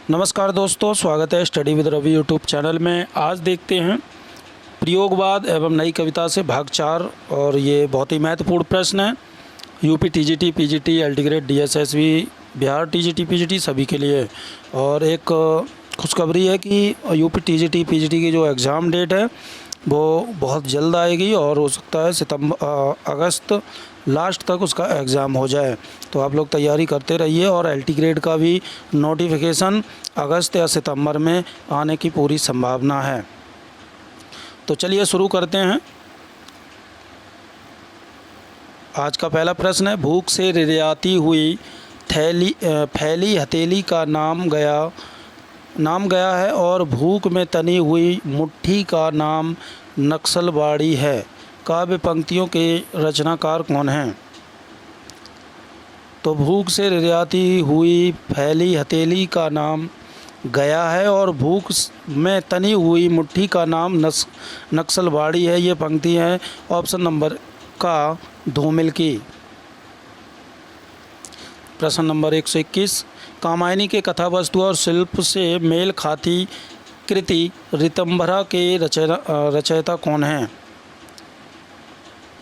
नमस्कार दोस्तों, स्वागत है study with Ravi YouTube channel में। आज देखते हैं प्रयोगवाद एवं नई कविता से भाग 4 और ये बहुत ही महत्वपूर्ण प्रश्न है। UP TGT, PGT, LT grade, DSSB, Bihar TGT, PGT सभी के लिए। और एक खुशखबरी है कि यूपी टीजीटी, पीजीटी की जो एग्ज़ाम डेट है वो बहुत जल्द आएगी और हो सकता है अगस्त लास्ट तक उसका एग्ज़ाम हो जाए। तो आप लोग तैयारी करते रहिए और एलटी ग्रेड का भी नोटिफिकेशन अगस्त या सितंबर में आने की पूरी संभावना है। तो चलिए शुरू करते हैं। आज का पहला प्रश्न है, भूख से रिरियाती हुई फैली हथेली का नाम गया है और भूख में तनी हुई मुट्ठी का नाम नक्सलबाड़ी है। काव्य पंक्तियों के रचनाकार कौन हैं? तो भूख से रिरियाती हुई फैली हथेली का नाम गया है और भूख में तनी हुई मुट्ठी का नाम नक्सलबाड़ी है। ये पंक्ति है ऑप्शन नंबर का धूमिल की। प्रश्न नंबर 121, कामायनी के कथा वस्तु और शिल्प से मेल खाती कृति ऋतंभरा के रचयिता कौन हैं?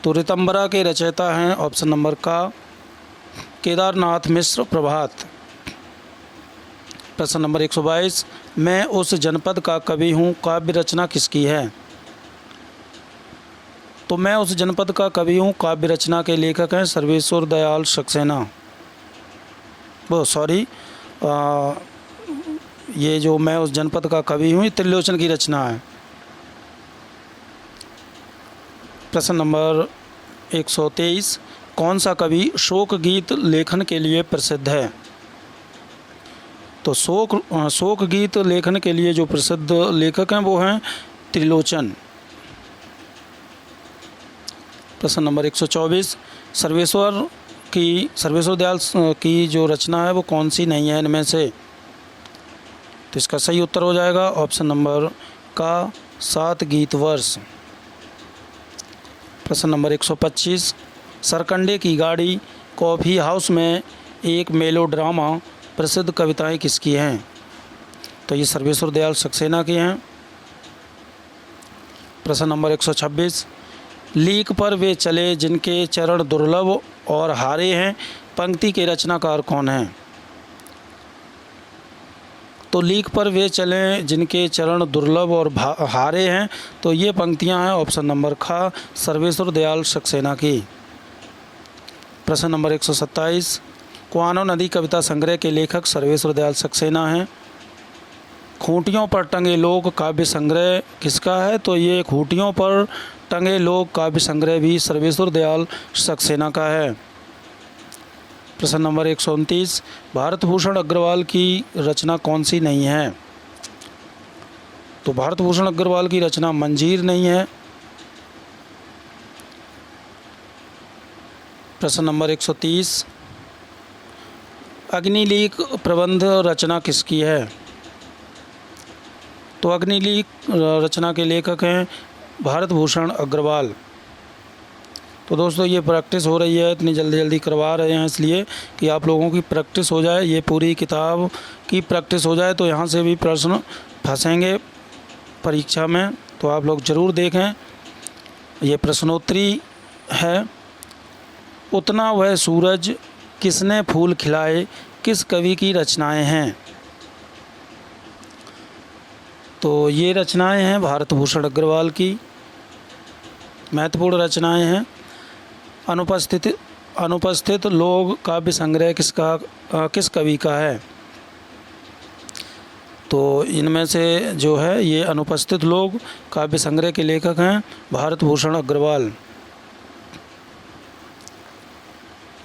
तो ऋतंभरा के रचयिता हैं ऑप्शन नंबर का केदारनाथ मिश्र प्रभात। प्रश्न नंबर 122, मैं उस जनपद का कवि हूँ, काव्य रचना किसकी है? तो मैं उस जनपद का कवि हूँ काव्य रचना के लेखक हैं सर्वेश्वर दयाल सक्सेना। ये जो मैं उस जनपद का कवि हूँ त्रिलोचन की रचना है। प्रश्न नंबर 123, कौन सा कवि शोक गीत लेखन के लिए प्रसिद्ध है? तो शोक गीत लेखन के लिए जो प्रसिद्ध लेखक हैं वो हैं त्रिलोचन। प्रश्न नंबर 124, सर्वेश्वर दयाल की जो रचना है वो कौन सी नहीं है इनमें से? तो इसका सही उत्तर हो जाएगा ऑप्शन नंबर का 7 गीत वर्ष। प्रश्न नंबर 125, सरकंडे की गाड़ी कॉफ़ी हाउस में एक मेलोड्रामा प्रसिद्ध कविताएं किसकी हैं? तो ये सर्वेश्वर दयाल सक्सेना की हैं। प्रश्न नंबर 126, लीक पर वे चले जिनके चरण दुर्लभ और हारे हैं, पंक्ति के रचनाकार कौन हैं? तो लीक पर वे चलें जिनके चरण दुर्लभ और हारे हैं, तो ये पंक्तियां हैं ऑप्शन नंबर खा सर्वेश्वर दयाल सक्सेना की। प्रश्न नंबर 127, कुआनो नदी कविता संग्रह के लेखक सर्वेश्वर दयाल सक्सेना हैं। खूंटियों पर टंगे लोग काव्य संग्रह किसका है? तो ये खूंटियों पर टंगे लोग काव्य संग्रह भी सर्वेश्वर दयाल सक्सेना का है। प्रश्न नंबर 129, भारत भूषण अग्रवाल की रचना कौन सी नहीं है? तो भारत भूषण अग्रवाल की रचना मंजीर नहीं है। प्रश्न नंबर 130, अग्निलीक प्रबंध रचना किसकी है? तो अग्निलीक रचना के लेखक हैं भारत भूषण अग्रवाल। तो दोस्तों ये प्रैक्टिस हो रही है, इतनी जल्दी करवा रहे हैं इसलिए कि आप लोगों की प्रैक्टिस हो जाए, ये पूरी किताब की प्रैक्टिस हो जाए। तो यहाँ से भी प्रश्न फंसेंगे परीक्षा में, तो आप लोग ज़रूर देखें। ये प्रश्नोत्तरी है। उतना वह सूरज किसने फूल खिलाए किस कवि की रचनाएं हैं? तो ये रचनाएं हैं भारत भूषण अग्रवाल की, महत्वपूर्ण रचनाएं हैं। अनुपस्थित लोग काव्य संग्रह किस कवि का है? तो इनमें से जो है ये अनुपस्थित लोग काव्य संग्रह के लेखक हैं भारत भूषण अग्रवाल।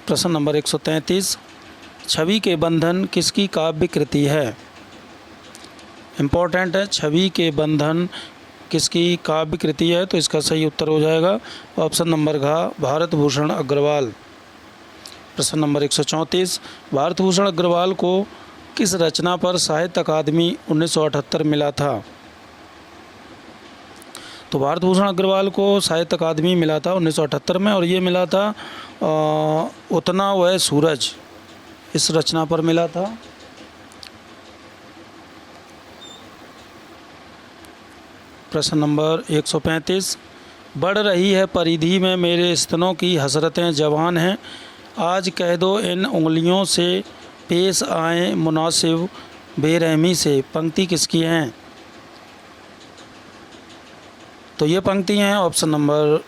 प्रश्न नंबर 133, छवि के बंधन किसकी काव्य कृति है? इम्पोर्टेंट है, छवि के बंधन किसकी काव्य कृति है? तो इसका सही उत्तर हो जाएगा ऑप्शन नंबर घ भारत भूषण अग्रवाल। प्रश्न नंबर 134, भारत भूषण अग्रवाल को किस रचना पर साहित्य अकादमी 1978 मिला था? तो भारत भूषण अग्रवाल को साहित्य अकादमी मिला था 1978 में और ये मिला था उतना वह सूरज, इस रचना पर मिला था। प्रश्न नंबर 135, बढ़ रही है परिधि में मेरे स्तनों की हसरतें जवान हैं, आज कह दो इन उंगलियों से पेश आए मुनासिब बेरहमी से। पंक्ति किसकी हैं? तो ये पंक्ति हैं ऑप्शन नंबर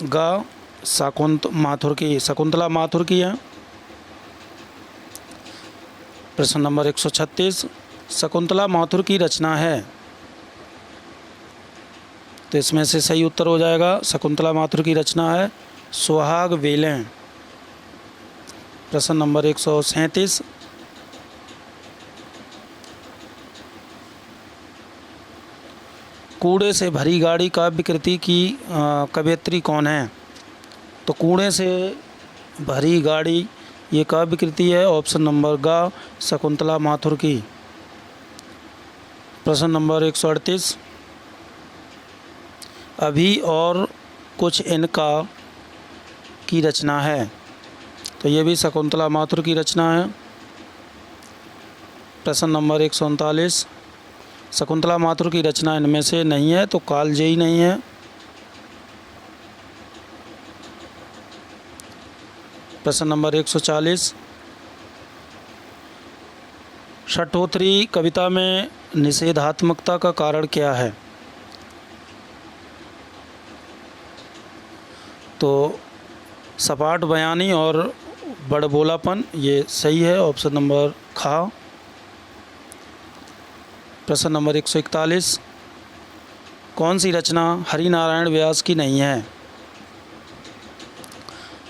ग शकुंतला माथुर की है। प्रश्न नंबर 136, शकुंतला माथुर की रचना है। तो इसमें से सही उत्तर हो जाएगा, शकुंतला माथुर की रचना है सुहाग वेलें। प्रश्न नंबर 137, कूड़े से भरी गाड़ी काव्य कृति की कवयित्री कौन है? तो कूड़े से भरी गाड़ी ये काव्य कृति है ऑप्शन नंबर ग शकुंतला माथुर की। प्रश्न नंबर 138, अभी और कुछ इनका की रचना है। तो ये भी शकुंतला माथुर की रचना है। प्रश्न नंबर 139, शकुंतला माथुर की रचना इनमें से नहीं है, तो कालजयी नहीं है। प्रश्न नंबर 140, षट्होत्री कविता में निषेधात्मकता का कारण क्या है? तो सपाट बयानी और बड़बोलापन, ये सही है ऑप्शन नंबर खा। प्रश्न नंबर 141, कौन सी रचना हरिनारायण व्यास की नहीं है?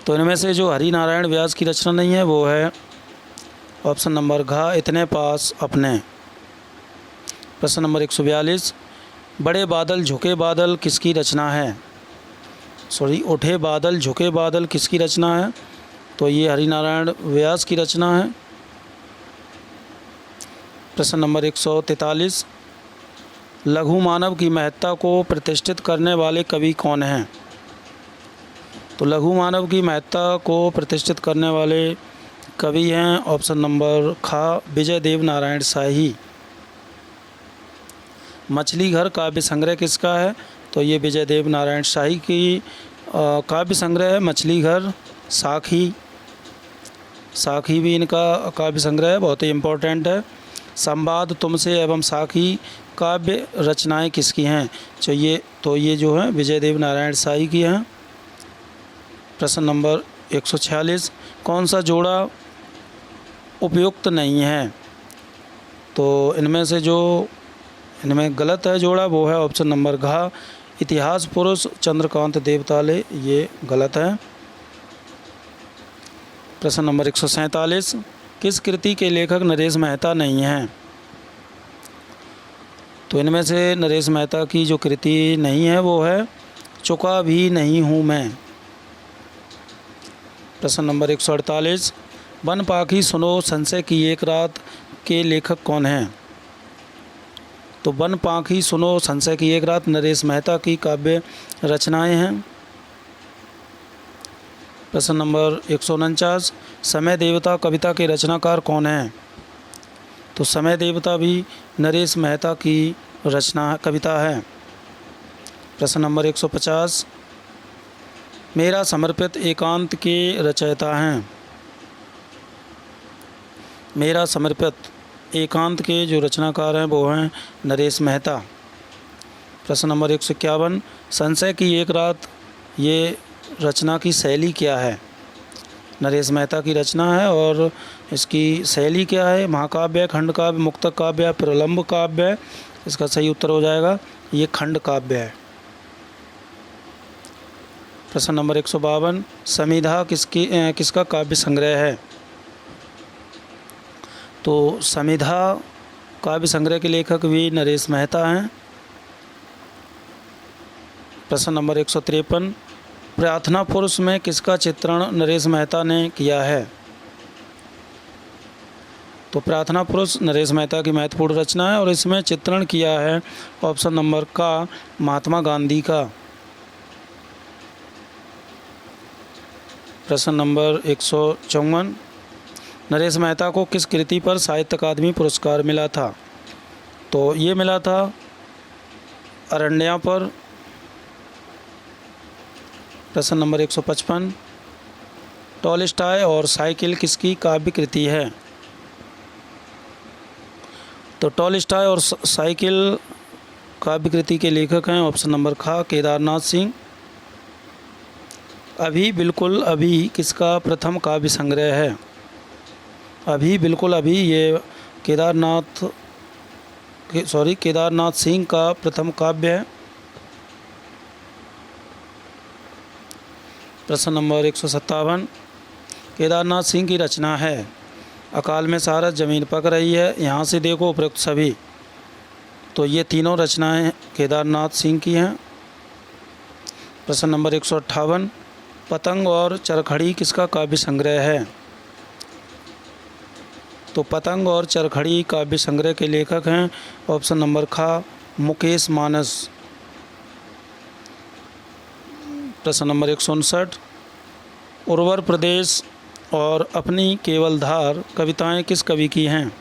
तो इनमें से जो हरिनारायण व्यास की रचना नहीं है वो है ऑप्शन नंबर घ इतने पास अपने। प्रश्न नंबर 142, बड़े बादल झुके बादल किसकी रचना है? उठे बादल झुके बादल किसकी रचना है? तो ये हरिनारायण व्यास की रचना है। प्रश्न नंबर 143, लघु मानव की महत्ता को प्रतिष्ठित करने वाले कवि कौन हैं? तो लघु मानव की महत्ता को प्रतिष्ठित करने वाले कवि हैं ऑप्शन नंबर खा विजय देव नारायण शाही। मछली घर काव्य संग्रह किसका है? तो ये विजय देव नारायण शाही की काव्य संग्रह है मछली घर। साखी भी इनका काव्य संग्रह है, बहुत ही इम्पोर्टेंट है। संवाद तुमसे एवं साखी काव्य रचनाएं किसकी हैं? तो ये जो है विजय देव नारायण शाही की हैं। प्रश्न नंबर 146, कौन सा जोड़ा उपयुक्त नहीं है? तो इनमें गलत है जोड़ा वो है ऑप्शन नंबर घ इतिहास पुरुष चंद्रकांत देवताले, ये गलत है। प्रश्न नंबर 147, किस कृति के लेखक नरेश मेहता नहीं हैं? तो इनमें से नरेश मेहता की जो कृति नहीं है वो है चुका भी नहीं हूँ मैं। प्रश्न नंबर 148, वन पाखी सुनो संशय की एक रात के लेखक कौन हैं? तो वन पाखी सुनो संशय की एक रात नरेश मेहता की काव्य रचनाएं हैं। प्रश्न नंबर 149, समय देवता कविता के रचनाकार कौन हैं? तो समय देवता भी नरेश मेहता की कविता है। प्रश्न नंबर 150, मेरा समर्पित एकांत के रचयिता हैं। मेरा समर्पित एकांत के जो रचनाकार हैं वो हैं नरेश मेहता। प्रश्न नंबर 151, संशय की एक रात ये रचना की शैली क्या है? नरेश मेहता की रचना है और इसकी शैली क्या है? महाकाव्य, खंड काव्य, मुक्तक काव्य, प्रलंब काव्य। इसका सही उत्तर हो जाएगा ये खंड काव्य है। प्रश्न नंबर 152, समिधा किसका काव्य संग्रह है? तो समिधा काव्य संग्रह के लेखक भी नरेश मेहता हैं। प्रश्न नंबर 153, प्रार्थना पुरुष में किसका चित्रण नरेश मेहता ने किया है? तो प्रार्थना पुरुष नरेश मेहता की महत्वपूर्ण रचना है और इसमें चित्रण किया है ऑप्शन नंबर का महात्मा गांधी का। प्रश्न नंबर 154, नरेश मेहता को किस कृति पर साहित्य अकादमी पुरस्कार मिला था? तो ये मिला था अरण्या पर। प्रश्न नंबर 155, टॉलस्टॉय और साइकिल किसकी काव्य कृति है? तो टॉलस्टॉय और साइकिल काव्य कृति के लेखक हैं ऑप्शन नंबर ख केदारनाथ सिंह। अभी बिल्कुल अभी किसका प्रथम काव्य संग्रह है? अभी बिल्कुल अभी ये केदारनाथ सिंह का प्रथम काव्य है। प्रश्न नंबर 157, केदारनाथ सिंह की रचना है अकाल में सारस जमीन पक रही है, यहाँ से देखो उपरोक्त सभी। तो ये तीनों रचनाएं केदारनाथ सिंह की हैं। प्रश्न नंबर 158, पतंग और चरखड़ी किसका काव्य संग्रह है? तो पतंग और चरखड़ी काव्य संग्रह के लेखक हैं ऑप्शन नंबर ख मुकेश मानस। प्रश्न नंबर 159, उर्वर प्रदेश और अपनी केवलधार कविताएं किस कवि की हैं?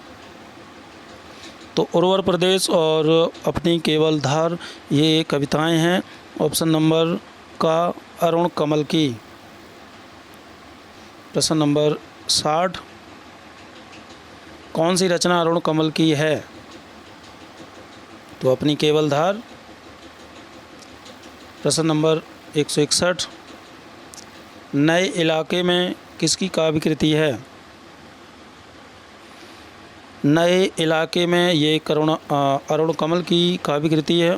तो उर्वर प्रदेश और अपनी केवलधार ये कविताएं हैं ऑप्शन नंबर का अरुण कमल की। प्रश्न नंबर 60, कौन सी रचना अरुण कमल की है? तो अपनी केवलधार। प्रश्न नंबर 161, नए इलाके में किसकी काव्य कृति है? नए इलाके में ये अरुण कमल की काव्य कृति है।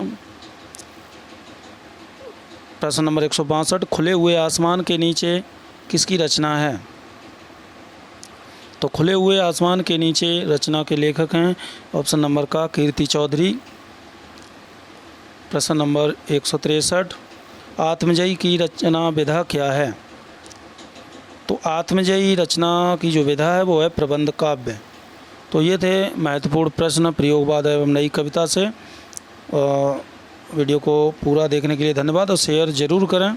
प्रश्न नंबर 162, खुले हुए आसमान के नीचे किसकी रचना है? तो खुले हुए आसमान के नीचे रचना के लेखक हैं ऑप्शन नंबर का कीर्ति चौधरी। प्रश्न नंबर 163, आत्मजयी की रचना विधा क्या है? तो आत्मजयी रचना की जो विधा है वो है प्रबंध काव्य। तो ये थे महत्वपूर्ण प्रश्न प्रयोगवाद एवं नई कविता से। वीडियो को पूरा देखने के लिए धन्यवाद और शेयर ज़रूर करें।